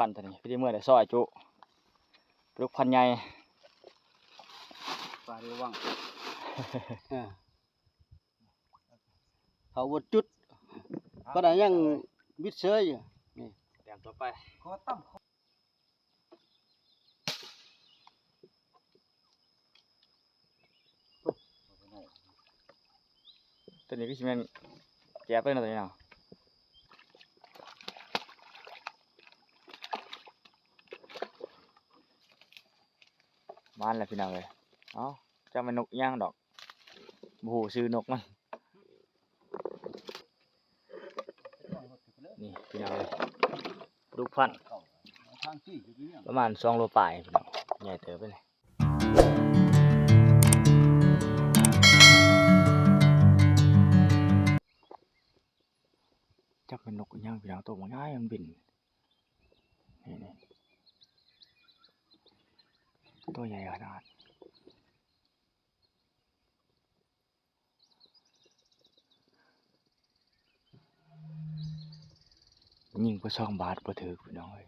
พันธุ์ตัวนี้พี่เมื่อได้ซอยจุลูกพันธุ์ใหญ่ปลาเรือวังเขาวจุดปลาไหนยังวิดเชยอยู่นี่แต้มต่อไปขอตั้มตัวนี้ก็ชิมันแก้ไปหน่อยตัวนี้เนาะมันแหละพี่น้องเลยเอ้าจะมันนกย่างดอกโอ้โหซื้อนกมันนี่พี่น้องเลยลูกพันธุ์ประมาณ2 โลปลายพี่น้องใหญ่เติบไปเลยจับเป็นนกย่างพี่น้องตัวมันง่ายมันบินนี่ตัวใหญ่ขนาดยิงไป2 บาทบ่ถือพี่น้องเอ้ย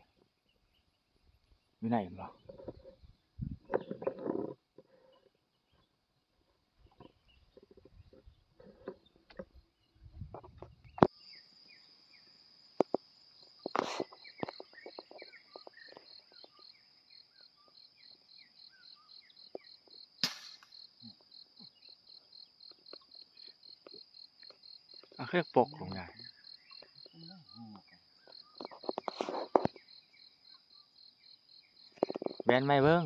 อยู่ไหนบ่เครื่องปกลงไงแบนไม่เบิ้ง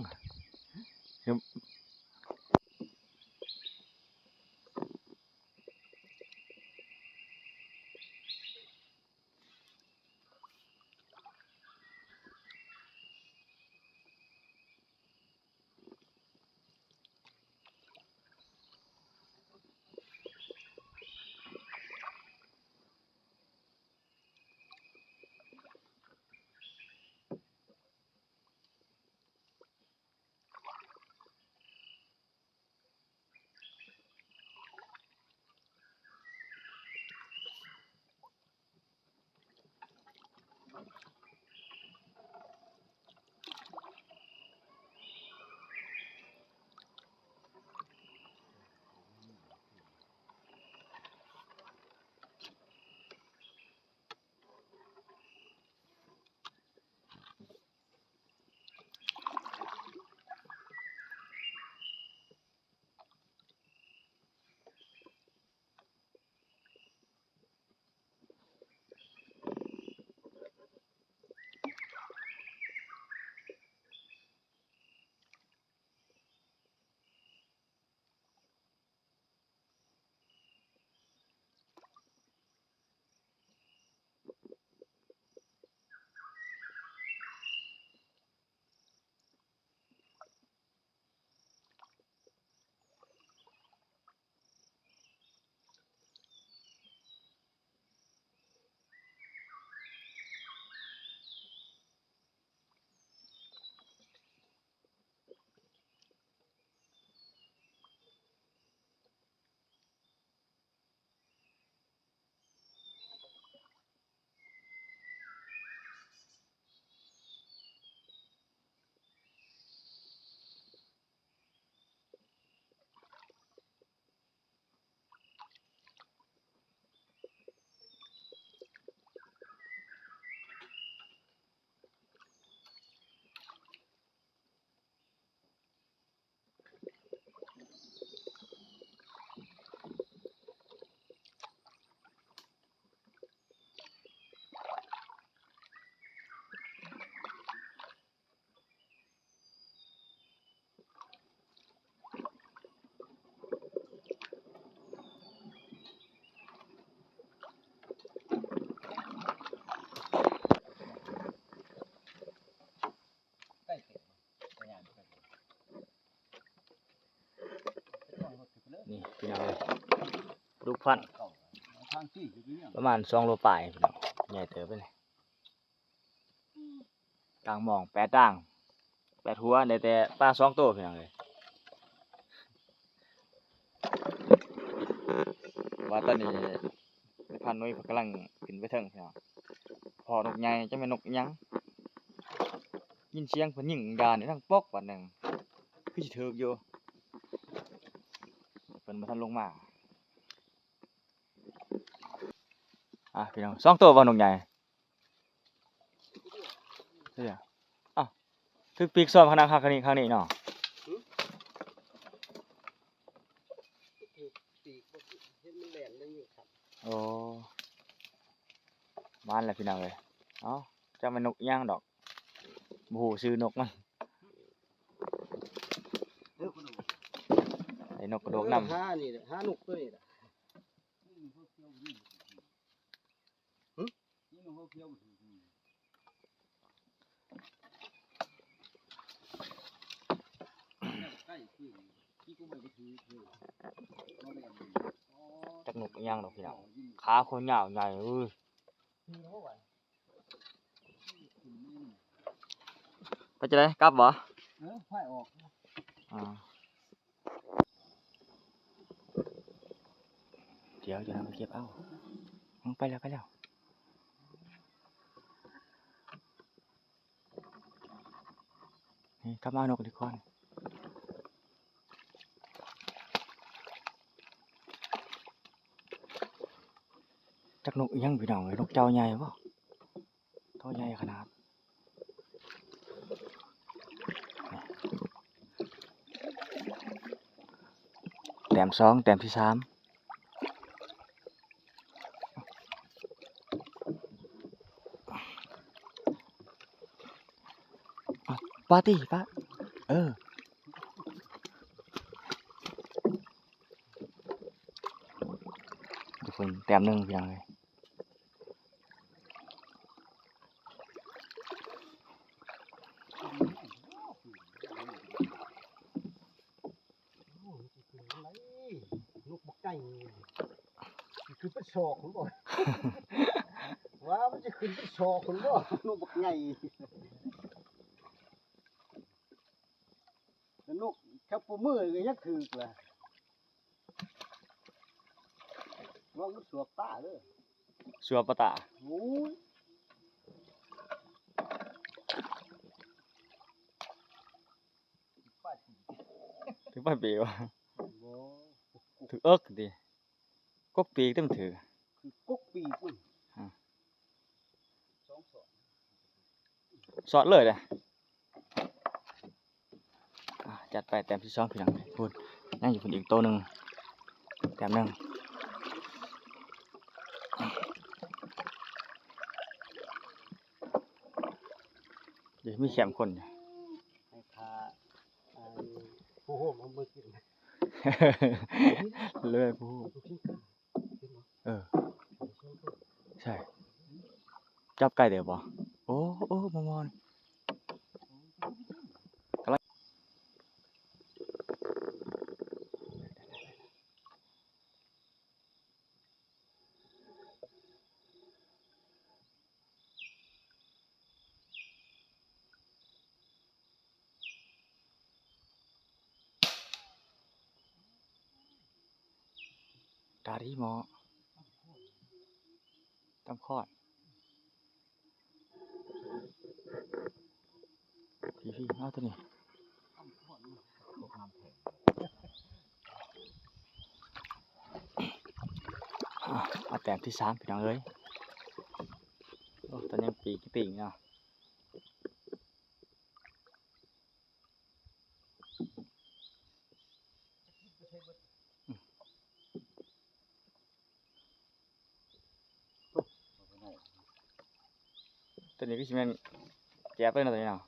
นี่พี่น้องเลยลูกพันธุ์ประมาณ2 โลปลายพี่น้องใหญ่เติบไปเลยกลางหม่อง8 ด่าง8 หัวได้แต่ปลา2 ตัวพี่น้องเลยว่าตอนนี้พันธุ์นุ้ยกำลังขึ้นไปเทิงพี่น้องพอนกใหญ่จะเป็นนกยัง ยินเสียงเพิ่นยิงยานทั้งปอกบัดหนึงคือสิถึกอยู่เพิ่นบ่ทันลงมาพี่น้อง2ตัวบ่นกใหญ่เด้ออ้าวถึกปีกซ้อมข้างหน้าข้างนี้เนาะ ปีกบ่เห็นมันแหลมเลยครับ โอ้มานแหละพี่น้องเอ้ยเอ้าจักแม่นนกอิหยังดอกบ่ฮู้ชื่อนกมันไอ้นกกระโดกนำ ห้านี่แหละห้านกตัวนี้แหละจักนกอิหยังดอกพี่น้องขาคนยาวใหญ่ไปจะได้กลับบ่ ไฟออก เดี๋ยวจะนำไปเก็บเอาไปแล้วนี่กลับมาเอานกดีกว่าจักนกอิหยังพี่น้องเอ้ยนกเจ้าใหญ่บ่ตัวใหญ่ขนาดแต้ม2แต้มที่3ปาร์ตี้ป้าทุกคนแต้มหนึ่งเพียงเลยนกบักไก่คือเป็นโชคคุณบ่ว่ามันจะขึ้นเป็นโชคคุณบ่นกบักไก่นกแค่ปมือก็ยังคือแหละว่ามันสวบตาเด้อ ชัวปะตา โอ้ย ถึงไปปีวะ บ่ ถึงเอิกดิกกปีกเต็มถือ คือกกปีกมันสอดเลยเลยจัดไปแต้มที่2พี่น้องพูดนั่งอยู่คนอีกตัวหนึ่งแต้มหนึ่งเดี๋ยวมีแขมคนอยู่ ให้ทาผู้โหมเอามือกิน เลยผู้ใช่จับไก่เดี๋ยวบ่โอ้มามอนดารีหมอตำคอดพี่เอาตัวนี้เอาแต้มที่3พี่น้องเอ้ยโอ้ตอนนี้ปีกติ่งเนาะตัวนี้ก็ชิมันแก็บเลยนะตัวนี้เนาะ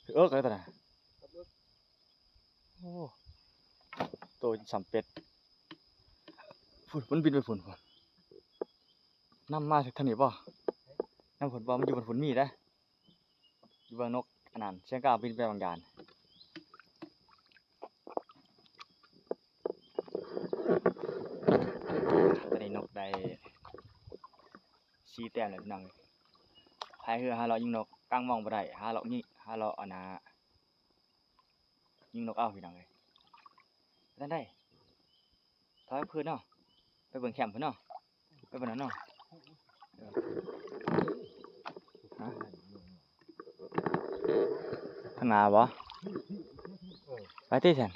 คือเอิกเลยตัวนี้โอ้ตัวสำเป็ดฝุ่นมันบินไปฝุ่นน้ำมาจากทางนี้ป่ะน้ำฝนป่ะมันอยู่บนฝุ่นมีได้อยู่บนนกอันนั้นเชียงกาบินไปบางอย่างตอนนี้นกได้4 แต้มเลยพี่น้องพายคือ500ยิงนกกลางมองบ่ได้500ยิง500อันน่ะยิงนกเอาพี่น้องเลยนั่นได้ถอยพื้นเนาะไปเบิ่งแคมป์พื้นเนาะไปเบิ่งนั้นเนาะฮะ ทางหน้าบ่ไปที่แทน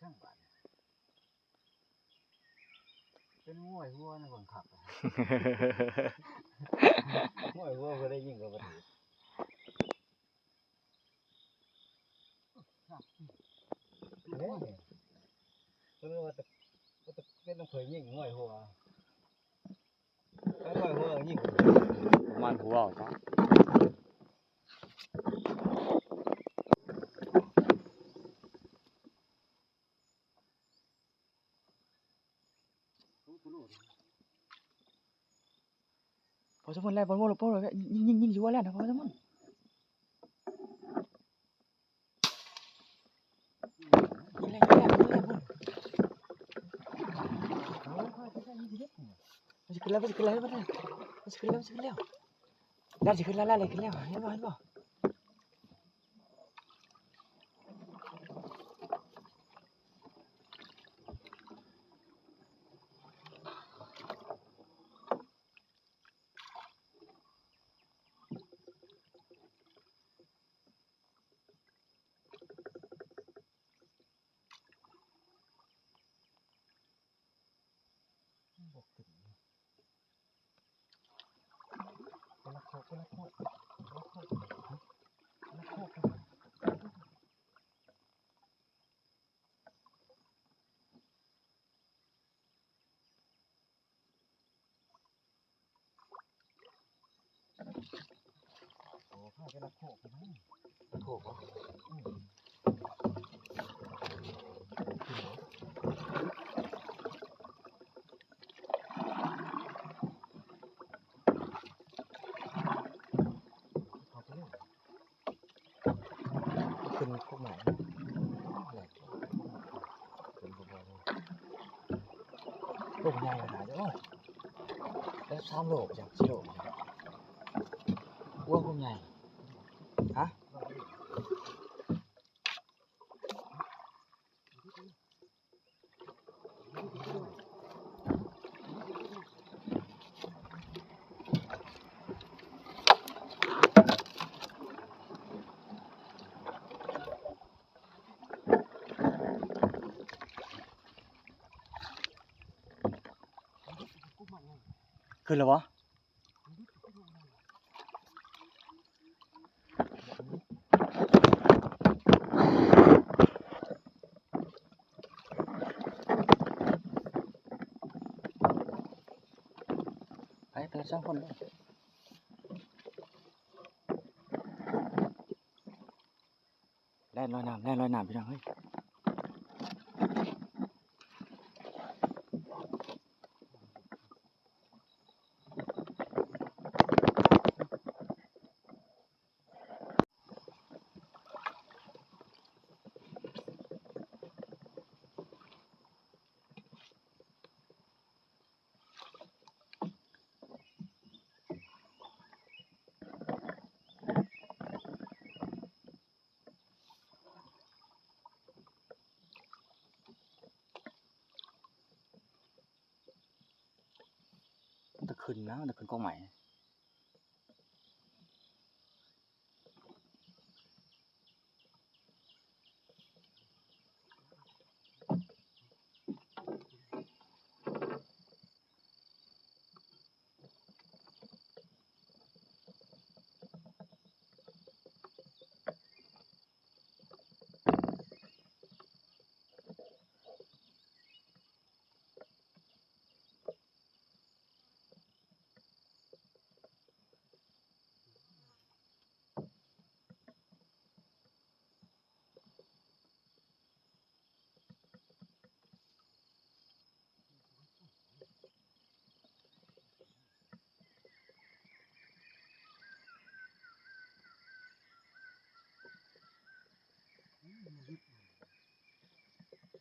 ช่างบ้านเป็นง่วยหัวนะบังคับง่วยหัวก็ได้ยิงกับประเทศเฮ้ยตัวนี้ว่าจะเป็นต้องเคยยิงง่วยหัวง่วยหัวยิง ประมาณหัวเอาจ้ะพอสมมุติแล้วบอลโม่โป้เลยยิงอยู่ว่าแล้วนะพอสมมุติยิงแล้วมันจะขึ้นแล้วด้านจะขึ้นแล้วเลยขึ้นแล้วเห็นบ่โอ้ข้าเป็นนักโขกนะ ถูกบ่ เขาไปเรื่องขึ้นพวกใหม่อะไรขึ้นพวกใหม่พวกใหญ่ขนาดนี้แล้ว3 โลจ้ะ4 โลจ้ะ วัวผมใหญ่ฮะขึ้นแล้ววะไปสองคนเลยแล่นลอยน้ำพี่น้องเฮ้ย ตะขึ้นนะตะขึ้นกองใหม่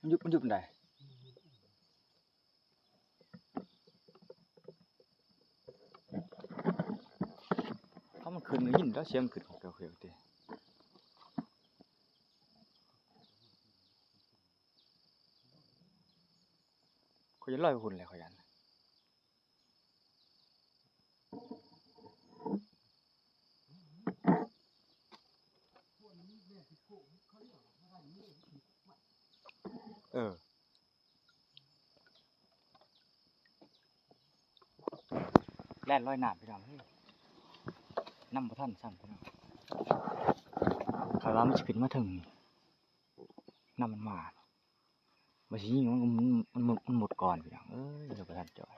มันยุบมันได้เพราะมันขึ้นยินแล้วเสียงขึ้นของเกี่ยวๆติเขาจะลอยไปหุ่นเลยเขายันเออแล่นลอยน้ำพี่น้องเฮ้ยนำบ่ทันซ้ำพี่น้องเขาว่ามันสิขึ้นมาถึงน้ำมันมาบ่สิยิงมันหมดก่อนพี่น้องเอ้ยเดี๋ยวบ่ทันจอย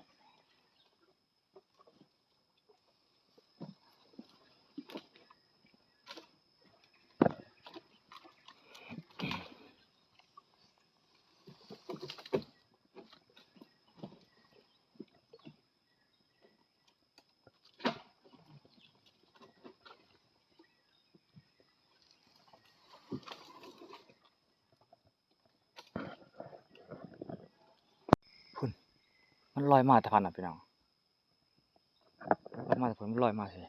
พุ่นมันลอยมาแต่พันน่ะพี่น้องลอยมาแต่พุ่นมันลอยมาสิ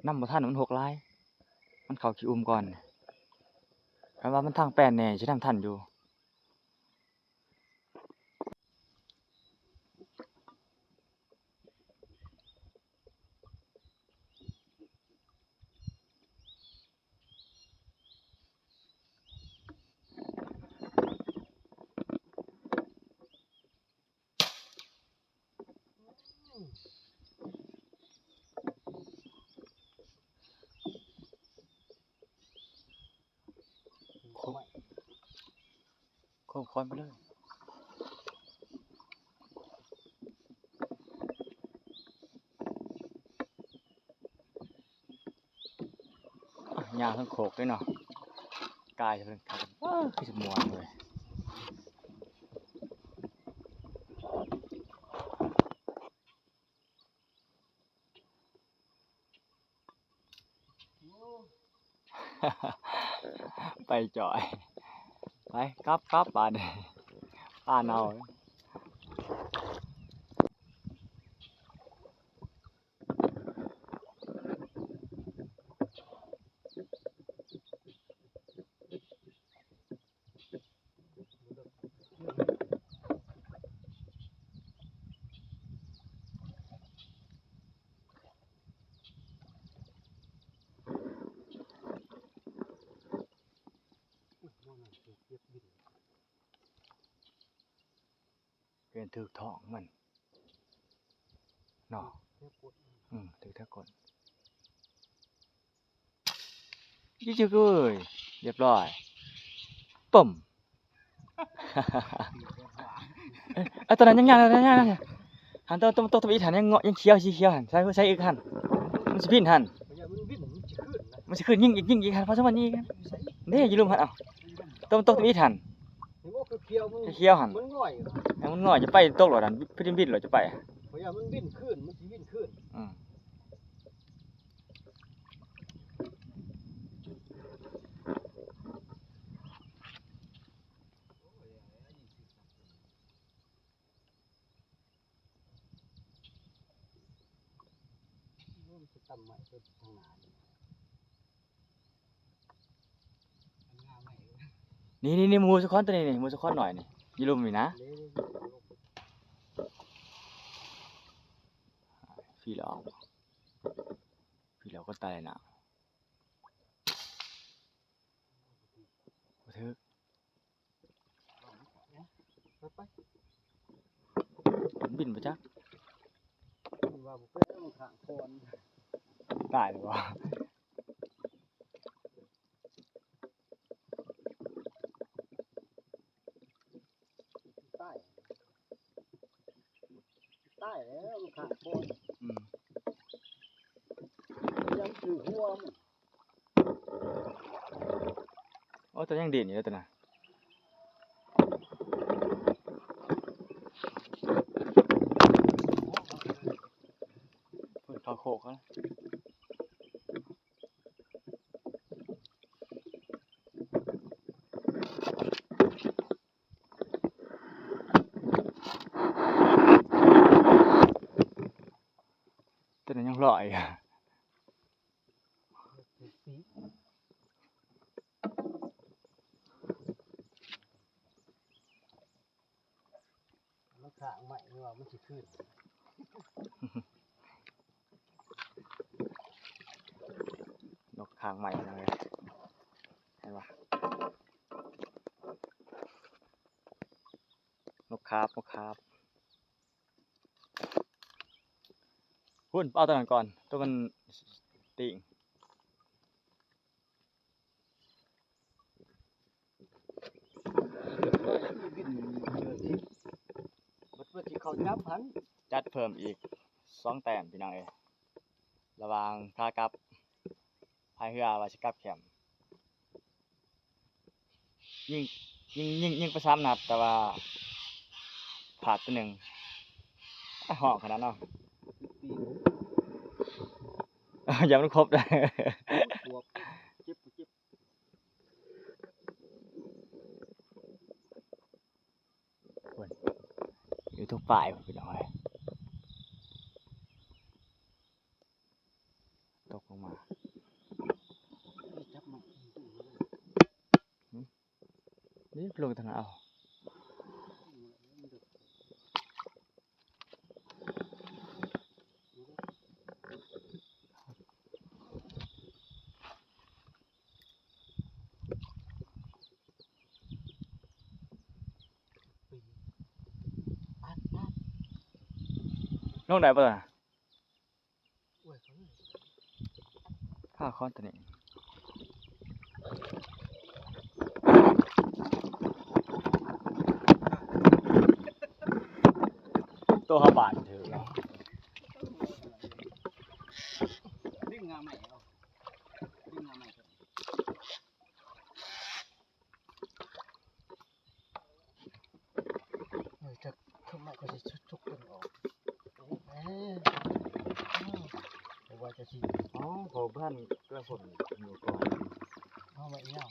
นำบ่ทันมันหกหลายมันเข้าขี้อุ้มก่อนคันว่ามันทางแป้นแน่สินำทันอยู่โค้งคอนไปเลยยางทั้งโขกด้วยเนาะกายจะเป็นกายคือสิม่วนเลยไปจ่อยไปกลับบ้านป้าเนาเป็นถือท้องมันเนาะถือแท้กดยี่จุกเอ้ยเรียบร้อยปุ่มตอนนั้นยังหันตัวอีหันยังเงาะยังเขียวสีเขียวหันใส่อีกหันมันสิพินหันมันสิขึ้นยิ่งอีกหันเพราะฉะนั้นนี่นี่อยู่ลุมหันเอาตัวอีหันเขียวหันมันง่อยจะไปตกหรอดันบินหรอจะไปเพราะมันบินขึ้นมันสิบินขึ้นตั้มใหม่ตัวทางหน้านี่หมูสะคอนตัวนี้นี่หมูสะคอนหน่อยนี่อยู่ลุมนี่นะ พี่แล้วก็ตายหนาวบ่ถึก ไป มันบินไปจัก ว่าบุเป็นต้องขางคอน ตายเลยวะ ใต้แล้วขางคอน อืม ยังถือหัวมัน โอ้ตัวยังเด่นอยู่แล้วตัวน่ะเปิดพาโคกแล้วตัวนั้นยังลอยอ่ะ สีมันขางใหม่นี่ว่ามันสิขึ้น นกทางใหม่เลยเห็นปะนกคาบหุ่นเอาตัวนั้นก่อนตัวมันติ่ง บินเดินทิศบัดเพื่อที่เขาจับหัน จัดเพิ่มอีก2 แต้มพี่น้องเอ้ยระหว่างขากลับพายเรือว่าสิกลับแคมป์ยิงไป3 นัดแต่ว่าผาดตัวหนึ่งหอกขนาดเนาะ ปีน อย่ามันครบเลย ปวบเจ็บ อยู่ทุกฝ่ายพี่น้องเอ้ยตกลงมา จับมัน นี่ลงทางนั้นเอาลงได้ปะล่ะ โอ้ยเขาเลย ผ้าค้อนตัวนี้ตัวเขาบาดถือเนาะ ดึงงาใหม่เอาดึงงาใหม่ครับจะทำไมก็จะชุกกันออกว่าจะสิ อ๋อขอบ้านกระผมอยู่ก่อน เอามาเอี้ยว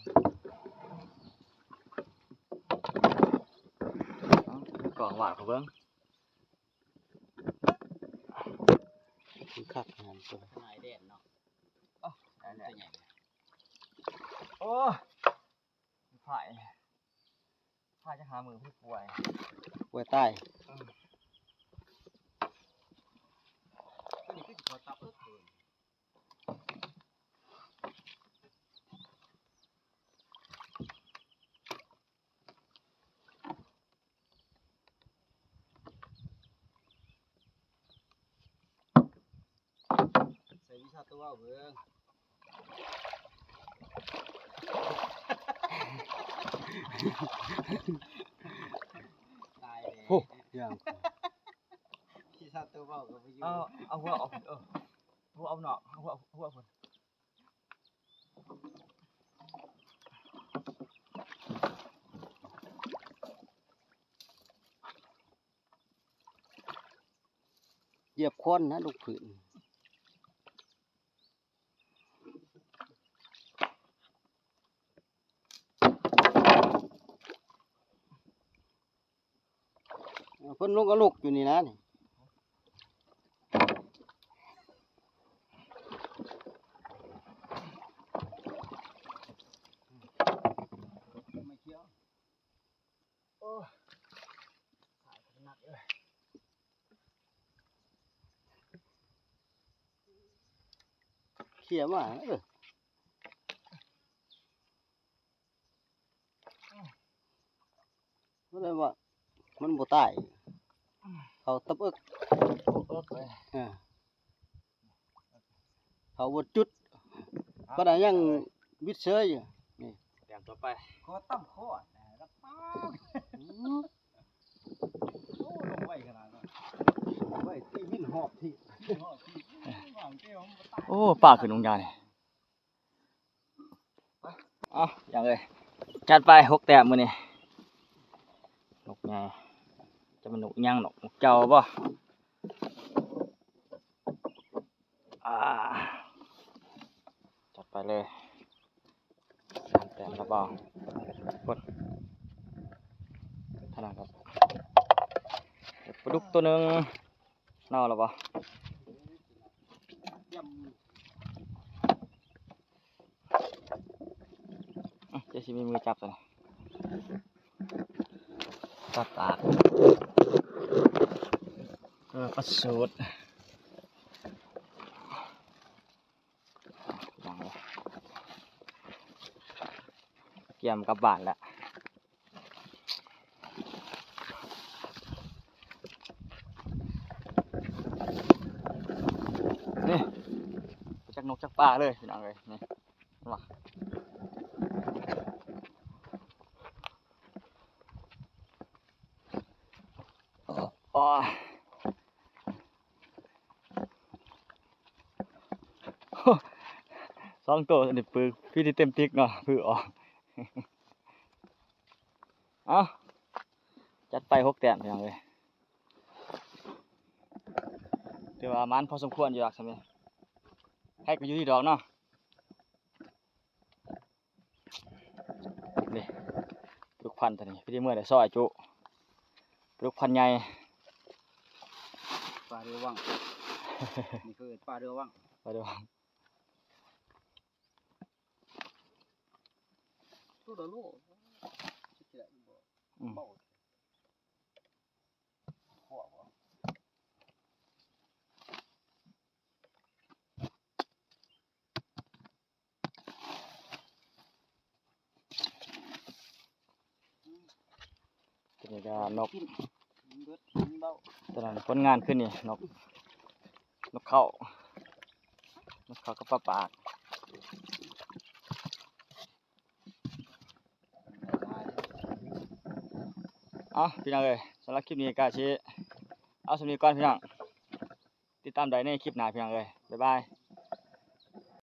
ก่อนหวานเขาเบิ้ง คือคักงานตัวหายแดดเนาะ ได้แหละ ตัวใหญ่ โอ้ผ่ายจะหามือผู้ป่วย ป่วยใต้ตัวนี้คือขอตับใส่วิชาตัวเบิ่งตายเลย โอ้ยาง วิชาตัวเว้าก็บ่อยู่ เอาหัวออกหัวเอาหนอกหัวคน เหยียบคนนะลูกผืนเพิ่นลงกับลูกอยู่นี่นะนี่ไม่เกี่ยวโอ้หายหนักเลย เขี่ยมาก็เลยว่ามันบ่ตายเขาตับเอิกเขาบ่จุดก็ได้ยังวิดเชยนี่ แต้มต่อไป ขอตั้มขอดนะแล้วป้าโอ้ลงไว้ขนาดนั้น ไว้ที่วินหอบที่ หวังเจ้ามันตาย โอ้ป่าขึ้นลงยานี่เอาอย่างเลยจัดไป6 แต้มมื้อนี้นกใหญ่จะเป็นนกยังนกเจ้าบ่จัดไปเลย3 แต้มแล้วบ่กดเท่านั้นครับเดี๋ยวปลาดุกตัวหนึงเน่าแล้วบ่เจะสิมีมือจับเลยตัดปากปลาสูตรอย่างเลยเกี่ยมกลับบ้านแล้วนี่จักนกจักปลาเลยพี่น้องเลยนี่มาอ๋อ2 ตัวนี่ปืนพี่ที่เต็มติ๊กเนาะปืนออกเอาจัดไป6 แต้มพี่น้องเลยถือว่ามันพอสมควรอยู่หรอกใช่ไหมให้ก็อยู่ที่ดอกเนาะนี่ปลูกพันธุ์ตัวนี้พี่ที่เมื่อได้ซอยจุปลูกพันธุ์ใหญ่ ปลาเรือวังนี่คือปลาเรือวัง ไปดู ตัวละโลสิได้บ่เบาหัวบ่ ตัวนี้ก็นก กินเบิดเบา ตัวนั้นผลงานขึ้นนี่นกเข้กับปลาปากเอาพี่น้องเลยสำหรับคลิปนี้ก็ชี้เอาสำหรับนี้ก่อนพี่น้องติดตามได้ในคลิปหน้าพี่น้องเลยบ๊ายบาย